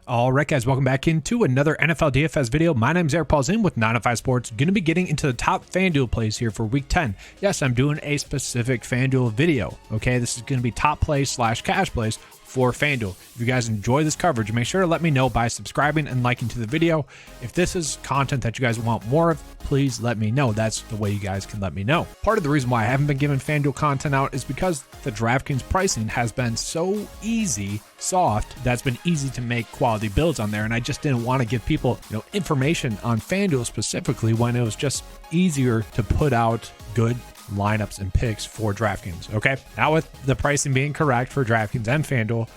All right, guys, welcome back into another NFL DFS video. My name is Polzin with 905 Sports. Going to be getting into the top FanDuel plays here for Week 10. Yes, I'm doing a specific FanDuel video. Okay, this is going to be top plays / cash plays for FanDuel. If you guys enjoy this coverage, make sure to let me know by subscribing and liking to the video. If this is content that you guys want more of, please let me know. That's the way you guys can let me know. Part of the reason why I haven't been giving FanDuel content out is because the DraftKings pricing has been so soft, that's been easy to make quality builds on there. And I just didn't want to give people, information on FanDuel specifically when it was just easier to put out good lineups and picks for DraftKings. Okay, now with the pricing being correct for DraftKings and FanDuel,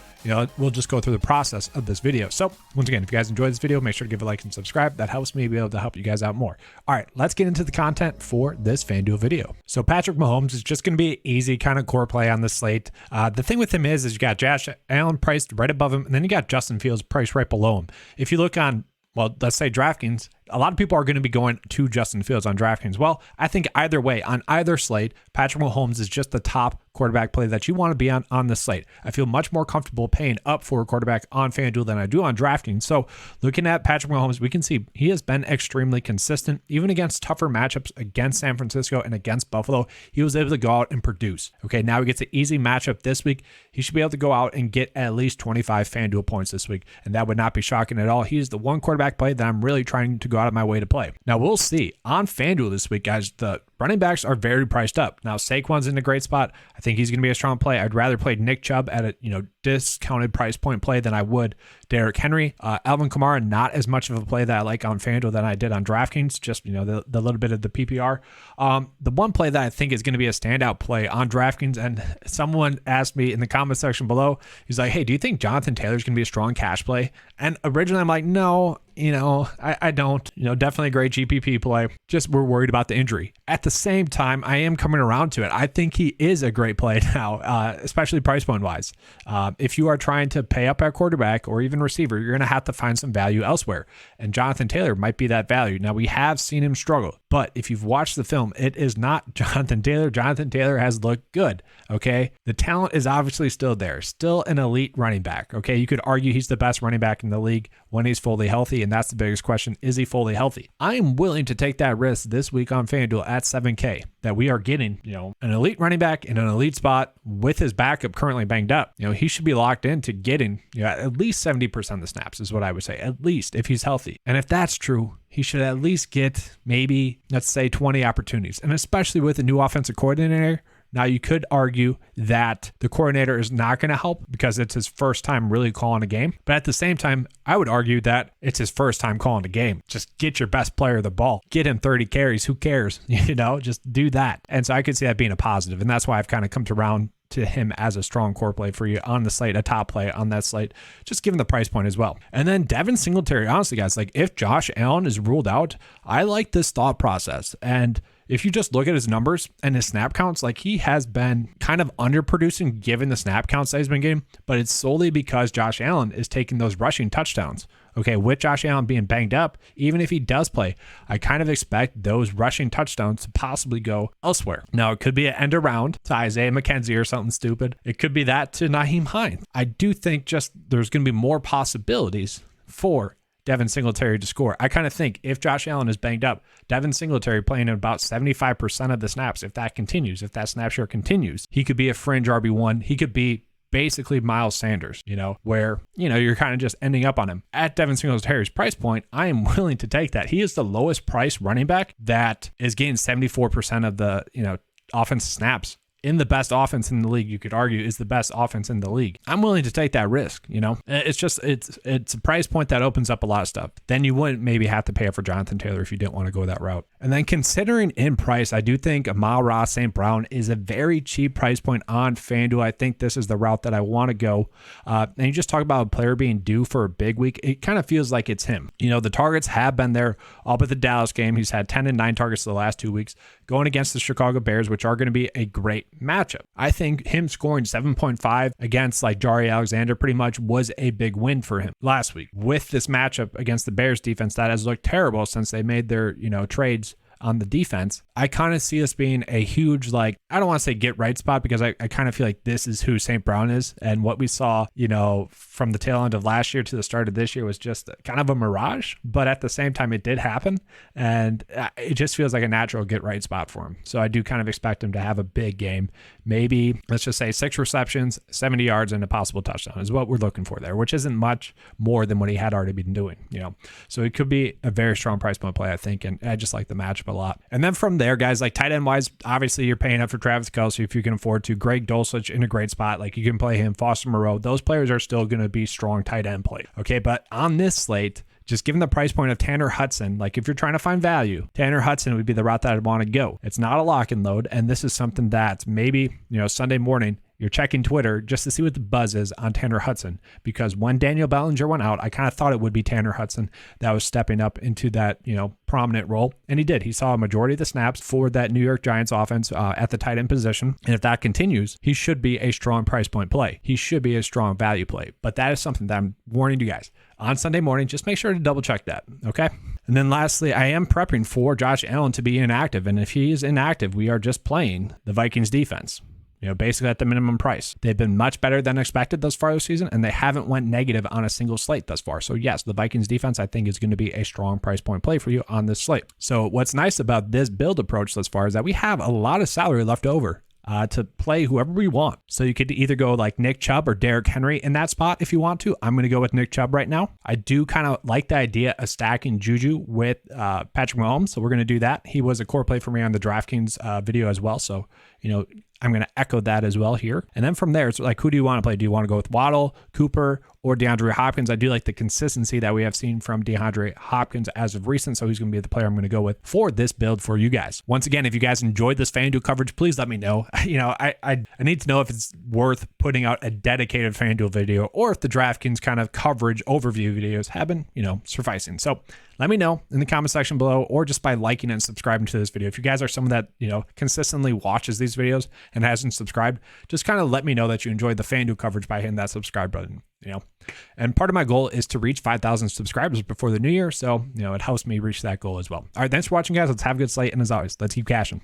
we'll just go through the process of this video. So once again, if you guys enjoyed this video, make sure to give a like and subscribe. That helps me be able to help you guys out more. All right, let's get into the content for this FanDuel video. So Patrick Mahomes is just going to be an easy kind of core play on the slate. The thing with him is you got Josh Allen priced right above him, and then you got Justin Fields priced right below him. If you look on, let's say DraftKings, a lot of people are going to be going to Justin Fields on DraftKings. Well, I think either way, on either slate, Patrick Mahomes is just the top quarterback play that you want to be on the slate. I feel much more comfortable paying up for a quarterback on FanDuel than I do on DraftKings. So looking at Patrick Mahomes, we can see he has been extremely consistent, even against tougher matchups against San Francisco and against Buffalo. He was able to go out and produce. Okay, now he gets an easy matchup this week. He should be able to go out and get at least 25 FanDuel points this week, and that would not be shocking at all. He's the one quarterback play that I'm really trying to go out of my way to play. Now we'll see on FanDuel this week, guys. The running backs are very priced up. Now Saquon's in a great spot. I think he's going to be a strong play. I'd rather play Nick Chubb at a discounted price point play than I would Derrick Henry. Alvin Kamara, not as much of a play that I like on FanDuel than I did on DraftKings. Just the little bit of the PPR. The one play that I think is going to be a standout play on DraftKings, and someone asked me in the comment section below, he's like, "Hey, do you think Jonathan Taylor's going to be a strong cash play?" And originally I'm like, no. I don't. Definitely a great GPP play. Just we're worried about the injury. At the same time, I am coming around to it. I think he is a great play now, especially price point wise. If you are trying to pay up at quarterback or even receiver, you're going to have to find some value elsewhere. And Jonathan Taylor might be that value. Now, we have seen him struggle, but if you've watched the film, it is not Jonathan Taylor. Jonathan Taylor has looked good. Okay. The talent is obviously still there, still an elite running back. Okay. You could argue he's the best running back in the league when he's fully healthy. And that's the biggest question. Is he fully healthy? I am willing to take that risk this week on FanDuel at 7K that we are getting, an elite running back in an elite spot with his backup currently banged up. He should be locked into getting at least 70% of the snaps is what I would say, at least if he's healthy. And if that's true, he should at least get maybe, let's say 20 opportunities. And especially with a new offensive coordinator. Now, you could argue that the coordinator is not going to help because it's his first time really calling a game. But at the same time, I would argue that it's his first time calling a game. Just get your best player the ball. Get him 30 carries. Who cares? Just do that. And so I could see that being a positive. And that's why I've kind of come around to him as a strong core play for you on the slate, a top play on that slate, just given the price point as well. And then Devin Singletary, honestly, guys, if Josh Allen is ruled out, I like this thought process. And if you just look at his numbers and his snap counts, he has been kind of underproducing given the snap counts that he's been getting, but it's solely because Josh Allen is taking those rushing touchdowns. Okay, with Josh Allen being banged up, even if he does play, I kind of expect those rushing touchdowns to possibly go elsewhere. Now, it could be an end around to Isaiah McKenzie or something stupid. It could be that to Nyheim Hines. I do think just there's going to be more possibilities for Devin Singletary to score. I kind of think if Josh Allen is banged up, Devin Singletary playing at about 75% of the snaps, if that continues, if that snap share continues, he could be a fringe RB1. He could be basically Miles Sanders, where, you're kind of just ending up on him. At Devin Singletary's price point, I am willing to take that. He is the lowest price running back that is getting 74% of the, offensive snaps. In the best offense in the league, you could argue is the best offense in the league. I'm willing to take that risk. It's just, it's a price point that opens up a lot of stuff. Then you wouldn't maybe have to pay up for Jonathan Taylor if you didn't want to go that route. And then considering in price, I do think Amon-Ra St. Brown is a very cheap price point on FanDuel. I think this is the route that I want to go. And you just talk about a player being due for a big week. It kind of feels like it's him. The targets have been there all but the Dallas game. He's had 10 and 9 targets the last 2 weeks going against the Chicago Bears, which are going to be a great matchup. I think him scoring 7.5 against Jari Alexander pretty much was a big win for him last week. With this matchup against the Bears defense that has looked terrible since they made their, trades on the defense, I kind of see this being a huge, like, I don't want to say get right spot, because I kind of feel like this is who St. Brown is. And what we saw, from the tail end of last year to the start of this year was just kind of a mirage. But at the same time, it did happen. And it just feels like a natural get right spot for him. So I do kind of expect him to have a big game. Maybe, let's just say 6 receptions, 70 yards, and a possible touchdown is what we're looking for there, which isn't much more than what he had already been doing, So it could be a very strong price point play, I think. And I just like the matchup a lot. And then from there, guys, like tight end wise, obviously you're paying up for Travis Kelce if you can afford to. Greg Dulcich in a great spot. Like you can play him. Foster Moreau. Those players are still going to be strong tight end play. Okay. But on this slate, just given the price point of Tanner Hudson, like if you're trying to find value, Tanner Hudson would be the route that I'd want to go. It's not a lock and load. And this is something that maybe, Sunday morning, you're checking Twitter just to see what the buzz is on Tanner Hudson, because when Daniel Bellinger went out, I kind of thought it would be Tanner Hudson that was stepping up into that, prominent role. And he did. He saw a majority of the snaps for that New York Giants offense at the tight end position. And if that continues, he should be a strong price point play. He should be a strong value play. But that is something that I'm warning you guys on Sunday morning. Just make sure to double check that. Okay. And then lastly, I am prepping for Josh Allen to be inactive. And if he is inactive, we are just playing the Vikings defense. Basically at the minimum price. They've been much better than expected thus far this season, and they haven't went negative on a single slate thus far. So yes, the Vikings defense, I think, is going to be a strong price point play for you on this slate. So what's nice about this build approach thus far is that we have a lot of salary left over to play whoever we want. So you could either go like Nick Chubb or Derrick Henry in that spot if you want to. I'm going to go with Nick Chubb right now. I do kind of like the idea of stacking Juju with Patrick Mahomes. So we're going to do that. He was a core play for me on the DraftKings video as well. So, I'm going to echo that as well here. And then from there, it's like, who do you want to play? Do you want to go with Waddle, Cooper, or DeAndre Hopkins? I do like the consistency that we have seen from DeAndre Hopkins as of recent. So he's going to be the player I'm going to go with for this build for you guys. Once again, if you guys enjoyed this FanDuel coverage, please let me know. I need to know if it's worth putting out a dedicated FanDuel video or if the DraftKings kind of coverage overview videos have been, sufficing. So let me know in the comment section below, or just by liking and subscribing to this video. If you guys are someone that, consistently watches these videos and hasn't subscribed, just kind of let me know that you enjoyed the FanDuel coverage by hitting that subscribe button, And part of my goal is to reach 5,000 subscribers before the new year. So, it helps me reach that goal as well. All right. Thanks for watching, guys. Let's have a good slate. And as always, let's keep cashing.